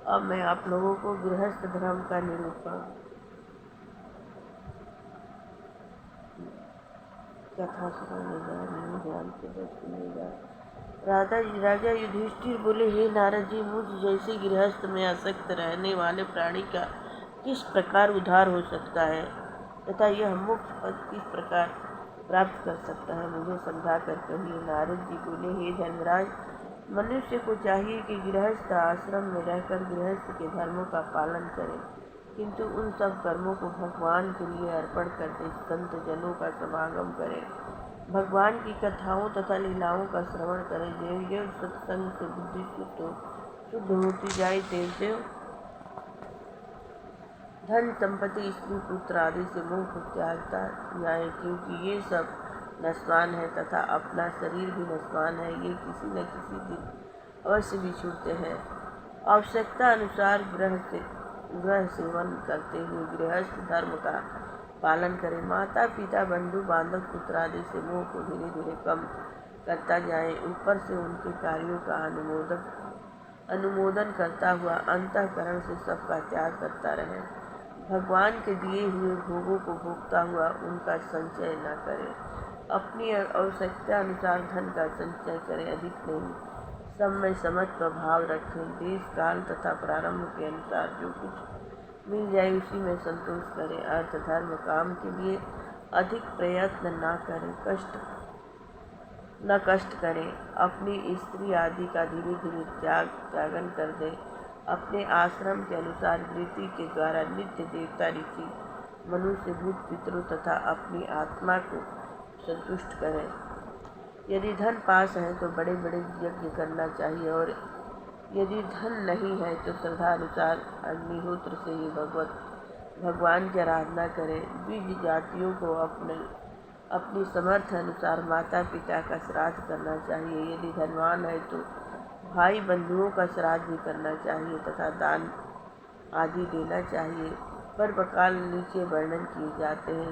अब मैं आप लोगों को गृहस्थ धर्म का निरूपण कथा सुनाने जा रही हूँ। ध्यान से बस सुनिएगा। राजा युधिष्ठिर बोले, हे नारद जी, मुझ जैसे गृहस्थ में आसक्त रहने वाले प्राणी का किस प्रकार उद्धार हो सकता है तथा यह मुक्त पद किस प्रकार प्राप्त कर सकता है, मुझे समझा कर कहिए। नारद जी बोले, हे धर्मराज, मनुष्य को चाहिए कि गृहस्थ आश्रम में रहकर गृहस्थ के धर्मों का पालन करे, किंतु उन सब कर्मों को भगवान के लिए अर्पण करते संत जनों का समागम करे, भगवान की कथाओं तथा लीलाओं का श्रवण करे। देव देव सत्संग से बुद्धि शुद्ध होती जाए, देव देव धन संपत्ति स्त्री पुत्र आदि से मोह को त्यागता जाए, क्योंकि ये सब नश्वान है तथा अपना शरीर भी नश्वान है। ये किसी न किसी दिन अवश्य भी छूटते हैं। आवश्यकता अनुसार ग्रह सेवन करते हुए गृहस्थ धर्म का पालन करें। माता पिता बंधु बांधव पुत्र आदि से मोह को धीरे धीरे कम करता जाए। ऊपर से उनके कार्यों का अनुमोदन करता हुआ अंतःकरण से सबका त्याग करता रहे। भगवान के दिए हुए भोगों को भोगता हुआ उनका संचय न करे। अपनी आवश्यकता अनुसार धन का संचय करें, अधिक नहीं। सब में समत्व भाव रखें। देश काल तथा प्रारंभ के अनुसार जो कुछ मिल जाए उसी में संतोष करें। अर्थ धर्म काम के लिए अधिक प्रयत्न न करें, कष्ट करें। अपनी स्त्री आदि का धीरे धीरे त्यागन कर दें। अपने आश्रम के अनुसार वृत्ति के द्वारा नित्य देवता ऋषि मनुष्य भूत पितरों तथा अपनी आत्मा को संतुष्ट करें। यदि धन पास है तो बड़े बड़े यज्ञ करना चाहिए, और यदि धन नहीं है तो श्रद्धा अनुसार अग्निहोत्र से ही भगवान की आराधना करें। द्विज जातियों को अपनी समर्थ अनुसार माता पिता का श्राद्ध करना चाहिए। यदि धनवान है तो भाई बंधुओं का श्राद्ध भी करना चाहिए तथा दान आदि देना चाहिए। पर्वकाल नीचे वर्णन किए जाते हैं।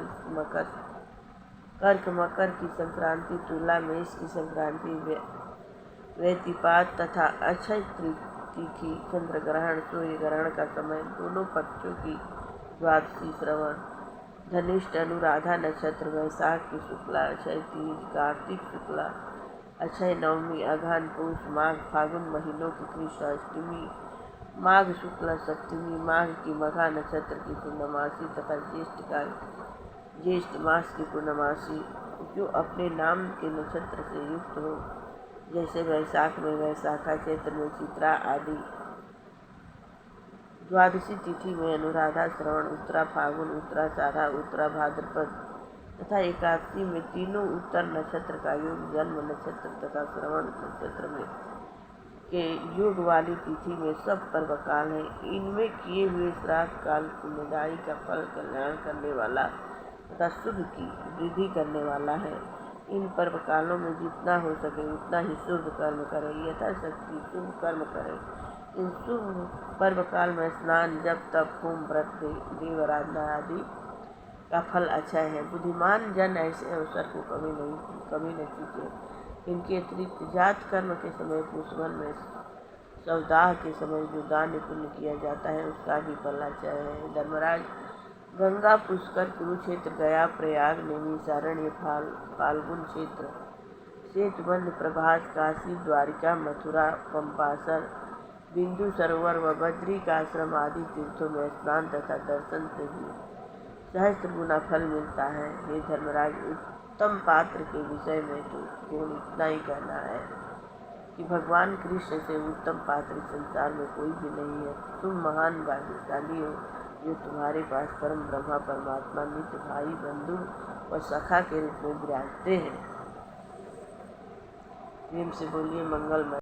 कर्क मकर की संक्रांति, तुला मेष की संक्रांति, व्यतिपात तथा अक्षय तिथि, चंद्र ग्रहण, सूर्य ग्रहण का समय, दोनों पक्षों की द्वादशी, श्रवण, धनिष्ठ, अनुराधा नक्षत्र, वैशाख की शुक्ला, अक्षय तीज, कार्तिक शुक्ला, अक्षय नवमी, अगहन पूष, माघ फागुन महीनों की कृष्ण अष्टमी, माघ शुक्ला सप्तमी, माघ की मघा नक्षत्र की पूर्णमासी तथा ज्येष्ठ मास की पूर्णमासी, जो अपने नाम के नक्षत्र से युक्त हो, जैसे वैशाख में वैशाखा, चैत्र में चित्रा आदि। द्वादशी तिथि में अनुराधा, श्रवण, उत्तरा फागुन, उत्तरा साधा, उत्तरा भाद्रपद तथा एकादशी में तीनों उत्तर नक्षत्र का योग, जन्म नक्षत्र तथा श्रवण नक्षत्र में के योग वाली तिथि में सब पर्व काल है। इनमें किए हुए श्राद्ध काल पुण्यदायी का फल कल्याण करने वाला तथा शुभ की वृद्धि करने वाला है। इन पर्व कालों में जितना हो सके उतना ही शुभ कर्म करें, यथाशक्ति शुभ कर्म करें। इन शुभ पर्व काल में स्नान, जप, तप, होम, व्रत, देव आराधना आदि का फल अच्छा है। बुद्धिमान जन ऐसे अवसर को कभी न चूके। इनके अतिरिक्त जात कर्म के समय, पुष्पन में, सौदाह के समय जो दान पुण्य किया जाता है उसका भी फल अच्छा है। धर्मराज, गंगा, पुष्कर, कुरुक्षेत्र, गया, प्रयाग, नैमिषारण्य, फाल्गुन क्षेत्र, सेतुबंध, प्रभास, काशी, द्वारिका, मथुरा, पंपासर, बिंदु सरोवर व बद्री का आश्रम आदि तीर्थों में स्नान तथा दर्शन से भी सहस्त्र गुना फल मिलता है। हे धर्मराज, उत्तम पात्र के विषय में तो केवल इतना ही कहना है कि भगवान कृष्ण से उत्तम पात्र संसार में कोई भी नहीं है। तुम महान भाग्यशाली हो जो तुम्हारे पास परम ब्रह्मा परमात्मा नित्य भाई बंधु और सखा के रूप में विराजते हैं। प्रेम से बोलिए मंगलमय।